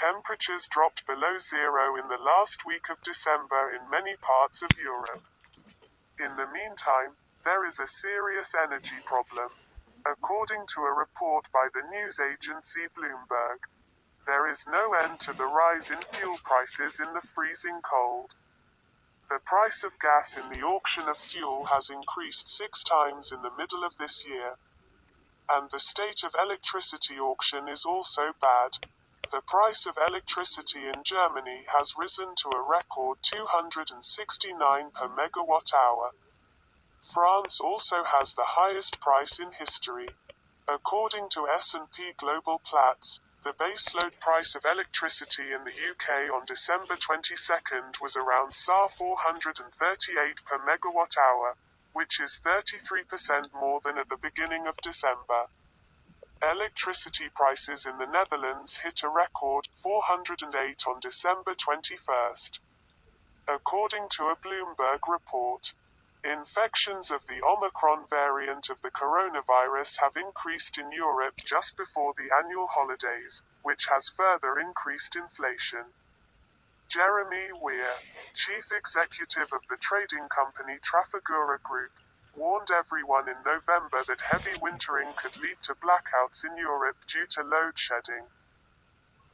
temperatures dropped below zero in the last week of December in many parts of Europe. In the meantime, there is a serious energy problem. According to a report by the news agency Bloomberg, there is no end to the rise in fuel prices in the freezing cold. The price of gas in the auction of fuel has increased 6 times in the middle of this year. And the state of electricity auction is also bad. The price of electricity in Germany has risen to a record 269 per megawatt hour. France also has the highest price in history. According to S&P Global Platts, the baseload price of electricity in the UK on December 22nd was around SAR 438 per megawatt hour, which is 33% more than at the beginning of December. Electricity prices in the Netherlands hit a record 408 on December 21st. According to a Bloomberg report, infections of the Omicron variant of the coronavirus have increased in Europe just before the annual holidays, which has further increased inflation. Jeremy Weir, chief executive of the trading company Trafigura Group, warned everyone in November that heavy wintering could lead to blackouts in Europe due to load shedding.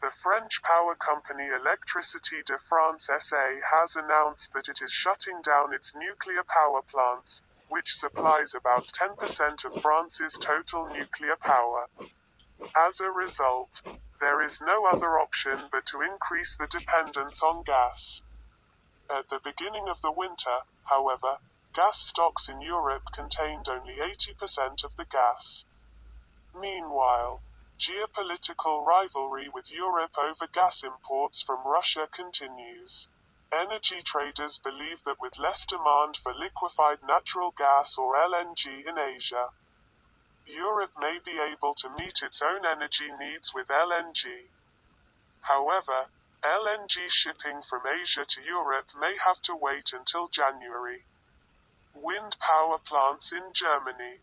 The French power company Électricité de France SA has announced that it is shutting down its nuclear power plants, which supplies about 10% of France's total nuclear power. As a result, there is no other option but to increase the dependence on gas. At the beginning of the winter, however, gas stocks in Europe contained only 80% of the gas. Meanwhile, geopolitical rivalry with Europe over gas imports from Russia continues. Energy traders believe that with less demand for liquefied natural gas or LNG in Asia, Europe may be able to meet its own energy needs with LNG. However, LNG shipping from Asia to Europe may have to wait until January. Wind power plants in Germany,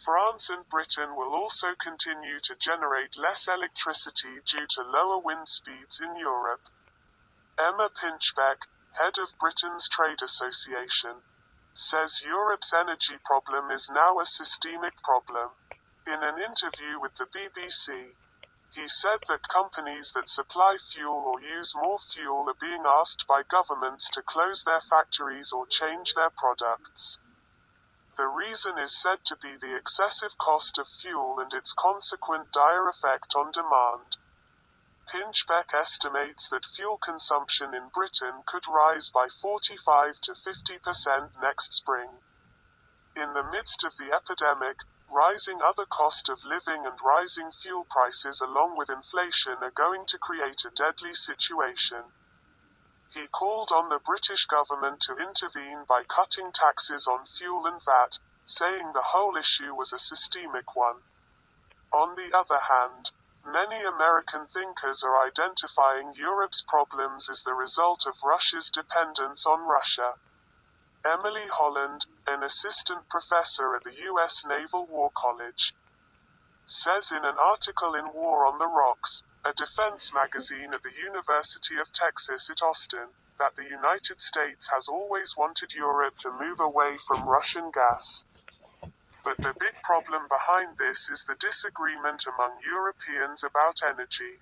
France and Britain will also continue to generate less electricity due to lower wind speeds in Europe. Emma Pinchbeck, head of Britain's Trade Association, says Europe's energy problem is now a systemic problem. In an interview with the BBC, he said that companies that supply fuel or use more fuel are being asked by governments to close their factories or change their products. The reason is said to be the excessive cost of fuel and its consequent dire effect on demand. Pinchbeck estimates that fuel consumption in Britain could rise by 45 to 50% next spring. In the midst of the epidemic, rising other cost of living and rising fuel prices along with inflation are going to create a deadly situation. He called on the British government to intervene by cutting taxes on fuel and VAT, saying the whole issue was a systemic one. On the other hand, many American thinkers are identifying Europe's problems as the result of Russia's dependence on Russia. Emily Holland, an assistant professor at the U.S. Naval War College, says in an article in War on the Rocks, a defense magazine at the University of Texas at Austin, that the United States has always wanted Europe to move away from Russian gas. But the big problem behind this is the disagreement among Europeans about energy.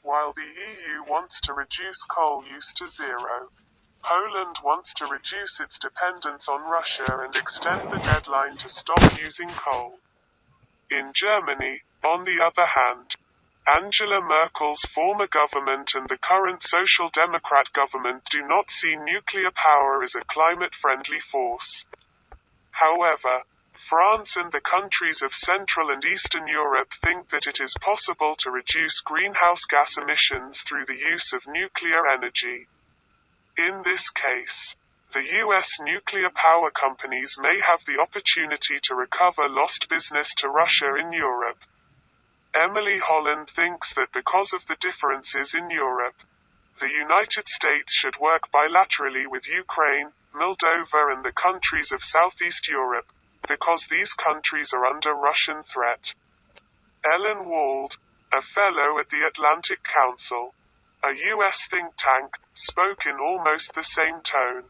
While the EU wants to reduce coal use to zero, Poland wants to reduce its dependence on Russia and extend the deadline to stop using coal. In Germany, on the other hand, Angela Merkel's former government and the current Social Democrat government do not see nuclear power as a climate-friendly force. However, France and the countries of Central and Eastern Europe think that it is possible to reduce greenhouse gas emissions through the use of nuclear energy. In this case, the U.S. nuclear power companies may have the opportunity to recover lost business to Russia in Europe. Emily Holland thinks that because of the differences in Europe, the United States should work bilaterally with Ukraine, Moldova and the countries of Southeast Europe, because these countries are under Russian threat. Ellen Wald, a fellow at the Atlantic Council, a U.S. think tank, spoke in almost the same tone.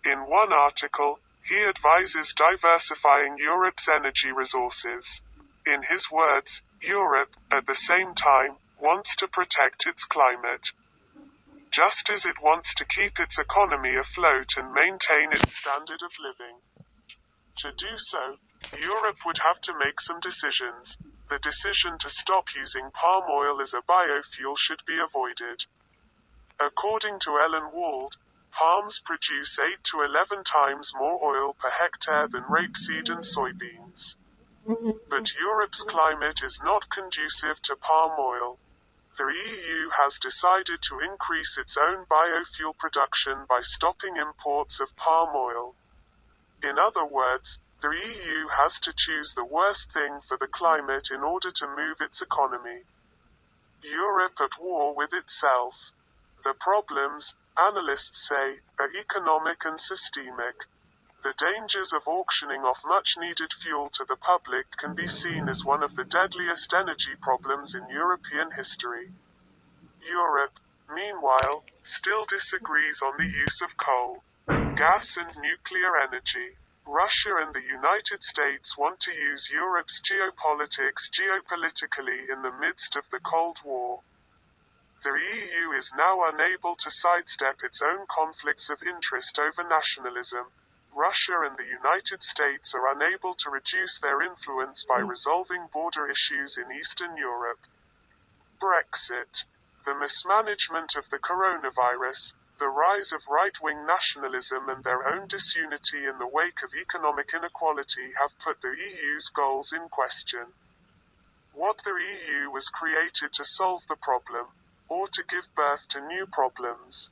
In one article, he advises diversifying Europe's energy resources. In his words, Europe, at the same time, wants to protect its climate. Just as it wants to keep its economy afloat and maintain its standard of living. To do so, Europe would have to make some decisions. The decision to stop using palm oil as a biofuel should be avoided. According to Ellen Wald, palms produce 8 to 11 times more oil per hectare than rapeseed and soybeans. But Europe's climate is not conducive to palm oil. The EU has decided to increase its own biofuel production by stopping imports of palm oil. In other words, the EU has to choose the worst thing for the climate in order to move its economy. Europe at war with itself. The problems, analysts say, are economic and systemic. The dangers of auctioning off much-needed fuel to the public can be seen as one of the deadliest energy problems in European history. Europe, meanwhile, still disagrees on the use of coal, gas and nuclear energy. Russia and the United States want to use Europe's geopolitics geopolitically in the midst of the Cold War. The EU is now unable to sidestep its own conflicts of interest over nationalism. Russia and the United States are unable to reduce their influence by resolving border issues in Eastern Europe. Brexit. The mismanagement of the coronavirus, the rise of right-wing nationalism and their own disunity in the wake of economic inequality have put the EU's goals in question. What the EU was created to solve the problem, or to give birth to new problems.